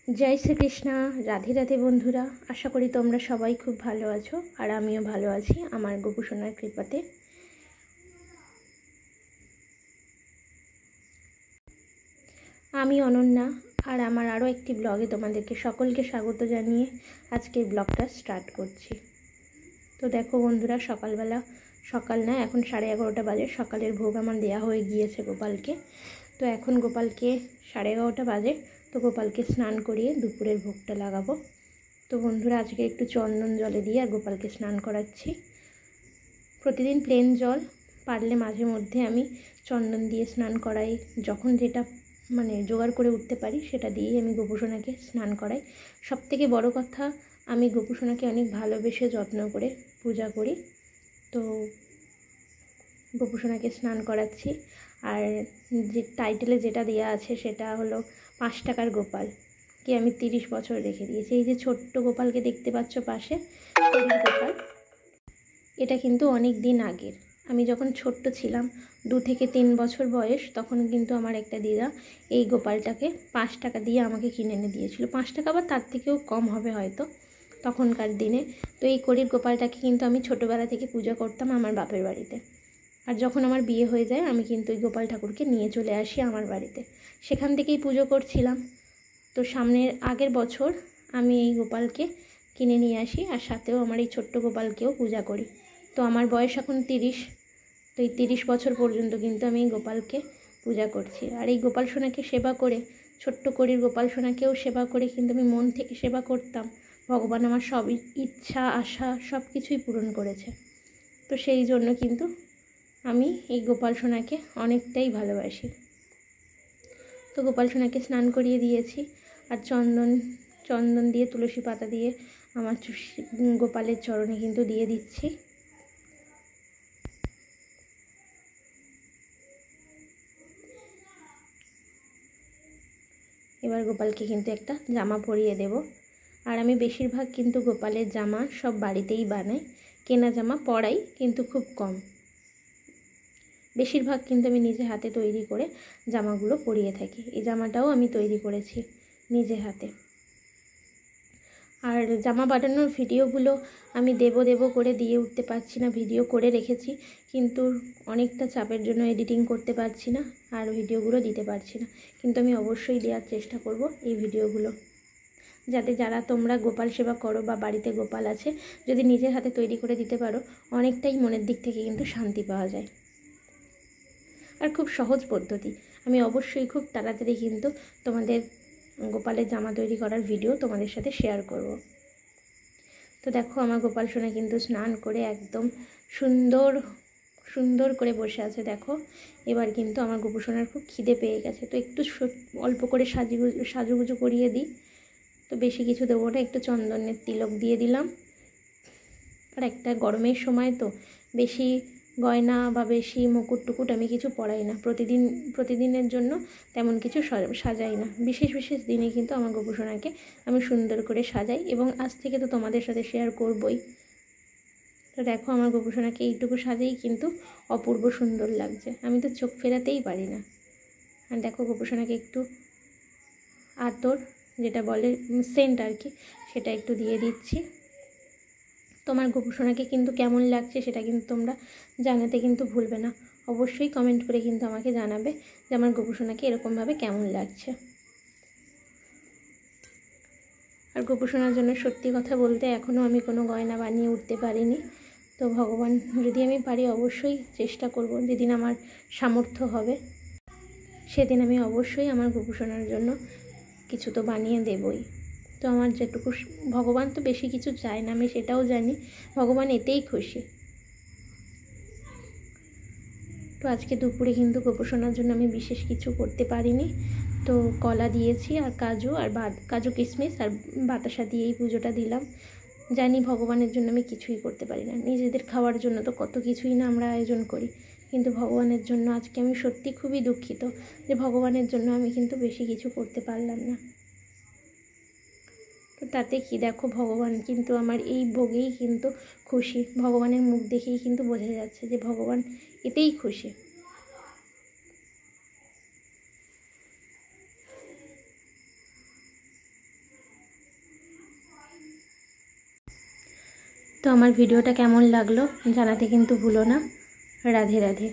जय श्री कृष्णा। राधे राधे बंधुरा, आशा करी तोमरा सबाई खूब भालो आछो और आमिओ भालो आछि आमार गोपू सोनार कृपाते। आमी अनन्या और आमार आरो एकटी ब्लगे तोमादेरके सकलके स्वागत जानिए आजके ब्लगटा स्टार्ट करछि। तो देखो बंधुरा, सकालबेला सकाल ना एखन 11:30 बाजे सकालेर भोग आमार देया हये गियेछे गोपालके। तो एखन गोपालके 11:30 बाजे, तो गोपालके स्नान करिए दुपुरेर भोगटा लागाबो। तो बंधुरा आजके एकटु चंदन जले दिए और गोपालके स्नान कराচ্ছি। प्रतिदिन प्लेन जल, पारले माझे मध्य आमी चंदन दिए स्नान कराई। जखन जेटा माने जोगाड़ करे उठते पारी सेटा दिएई आमी गोपुसोनाके स्नान कराई। सबथेके बड़ो कथा, आमी गोपुसोनाके अनेक भालोबेसे जत्न करे पूजा करी। तो गोपुसोनाके स्नान कराচ্ছি। আর যে টাইটেলে যেটা দেওয়া আছে সেটা হলো 5 টাকার গোপাল কে আমি 30 বছর রেখে দিয়েছি। এই যে ছোট্ট গোপালকে দেখতে পাচ্ছ পাশে, হরির গোপাল, এটা কিন্তু অনেক দিন আগের। আমি যখন ছোট্ট ছিলাম 2 থেকে 3 বছর বয়স, তখন কিন্তু আমার একটা দিদা এই গোপালটাকে 5 টাকা দিয়ে আমাকে কিনে এনে দিয়েছিল। 5 টাকা বা তার থেকেও কম হবে হয়তো তখনকার দিনে। তো এই করির গোপালটাকে কিন্তু আমি ছোটোবেলা থেকে পূজা করতাম আমার বাপের বাড়িতে। আর যখন আমার বিয়ে হয়ে যায় আমি কিন্তু এই গোপাল ঠাকুরকে নিয়ে চলে আসি আমার বাড়িতে, সেখান থেকেই পুজো করছিলাম। তো সামনের আগের বছর আমি এই গোপালকে কিনে নিয়ে আসি আর সাথেও আমার এই ছোট্ট গোপালকেও পূজা করি। তো আমার বয়স এখন 30। তো এই 30 বছর পর্যন্ত কিন্তু আমি এই গোপালকে পূজা করছি। আর এই গোপাল সোনাকে সেবা করে, ছোট্ট করির গোপাল সোনাকেও সেবা করে কিন্তু আমি মন থেকে সেবা করতাম। ভগবান আমার সব ইচ্ছা আশা সব কিছুই পূরণ করেছে। তো সেই জন্য কিন্তু আমি এই গোপাল সোনাকে অনেকটাই ভালোবাসি। তো গোপাল সোনাকে স্নান করিয়ে দিয়েছি আর চন্দন দিয়ে তুলসী পাতা দিয়ে আমার গোপালের চরণে কিন্তু দিয়ে দিচ্ছি। এবার গোপালকে কিন্তু একটা জামা পরিয়ে দেব। আর আমি বেশিরভাগ কিন্তু গোপালের জামা সব বাড়িতেই বানাই, কেনা জামা পরাই কিন্তু খুব কম। বেশিরভাগ কিন্তু আমি নিজে হাতে তৈরি করে জামাগুলো পরিয়ে থাকি। এই জামাটাও আমি তৈরি করেছি নিজে হাতে। আর জামা বানানোর ভিডিওগুলো আমি দেব করে দিয়ে উঠতে পারছি না। ভিডিও করে রেখেছি কিন্তু অনেকটা চাপের জন্য এডিটিং করতে পারছি না আর ভিডিওগুলো দিতে পারছি না। কিন্তু আমি অবশ্যই দেওয়ার চেষ্টা করব এই ভিডিওগুলো, যাতে যারা তোমরা গোপাল সেবা করো বা বাড়িতে গোপাল আছে, যদি নিজের হাতে তৈরি করে দিতে পারো অনেকটাই মনের দিক থেকে কিন্তু শান্তি পাওয়া যায়। আর খুব সহজ পদ্ধতি। আমি অবশ্যই খুব তাড়াতাড়ি কিন্তু তোমাদের গোপালের জামা তৈরি করার ভিডিও তোমাদের সাথে শেয়ার করব। তো দেখো আমার গোপাল সোনা কিন্তু স্নান করে একদম সুন্দর করে বসে আছে। দেখো এবার কিন্তু আমার গোপু সোনার খুব খিদে পেয়ে গেছে। তো একটু অল্প করে সাজুগুজু করিয়ে দিই। তো বেশি কিছু দেবো না, একটু চন্দনের তিলক দিয়ে দিলাম। আর একটা গরমের সময় তো বেশি গয়না বা বেশি মুকুট টুকুট আমি কিছু পরাই না। প্রতিদিনের জন্য তেমন কিছু সাজাই না। বিশেষ দিনে কিন্তু আমার গোপু সোনাকে আমি সুন্দর করে সাজাই এবং আজ থেকে তো তোমাদের সাথে শেয়ার করবই। তো দেখো আমার গোপু সোনাকে এইটুকু সাজাই কিন্তু অপূর্ব সুন্দর লাগছে, আমি তো চোখ ফেরাতেই পারি না। আর দেখো গোপু সোনাকে একটু আতর, যেটা বলে সেন্ট আর কি, সেটা একটু দিয়ে দিচ্ছি। তোমার গোপু সোনাকে কিন্তু কেমন লাগছে সেটা কিন্তু তোমরা জানাতে কিন্তু ভুলবে না। অবশ্যই কমেন্ট করে কিন্তু আমাকে জানাবে যে আমার গোপু সোনাকে এরকমভাবে কেমন লাগছে। আর গোপু সোনার জন্য সত্যি কথা বলতে এখনও আমি কোনো গয়না বানিয়ে উঠতে পারিনি। তো ভগবান যদি আমি পারি অবশ্যই চেষ্টা করব, যেদিন আমার সামর্থ্য হবে সেদিন আমি অবশ্যই আমার গোপু সোনার জন্য কিছু তো বানিয়ে দেবই। তো আমার যেটুকু, ভগবান তো বেশি কিছু চায় না, আমি সেটাও জানি, ভগবান এতেই খুশি। তো আজকে দুপুরে কিন্তু গোপু সোনার জন্য আমি বিশেষ কিছু করতে পারিনি। তো কলা দিয়েছি আর কাজু কিশমিশ আর বাতাসা দিয়েই পুজোটা দিলাম। জানি ভগবানের জন্য আমি কিছুই করতে পারি না। নিজেদের খাওয়ার জন্য তো কত কিছুই না আমরা আয়োজন করি, কিন্তু ভগবানের জন্য আজকে আমি সত্যি খুবই দুঃখিত যে ভগবানের জন্য আমি কিন্তু বেশি কিছু করতে পারলাম না। তো তাতে কি, দেখো ভগবান কিন্তু আমার এই ভোগেই কিন্তু খুশি। ভগবানের মুখ দেখেই কিন্তু বোঝা যাচ্ছে যে ভগবান এতেই খুশি। তো আমার ভিডিওটা কেমন লাগলো জানাতে কিন্তু ভুলো না। রাধে রাধে।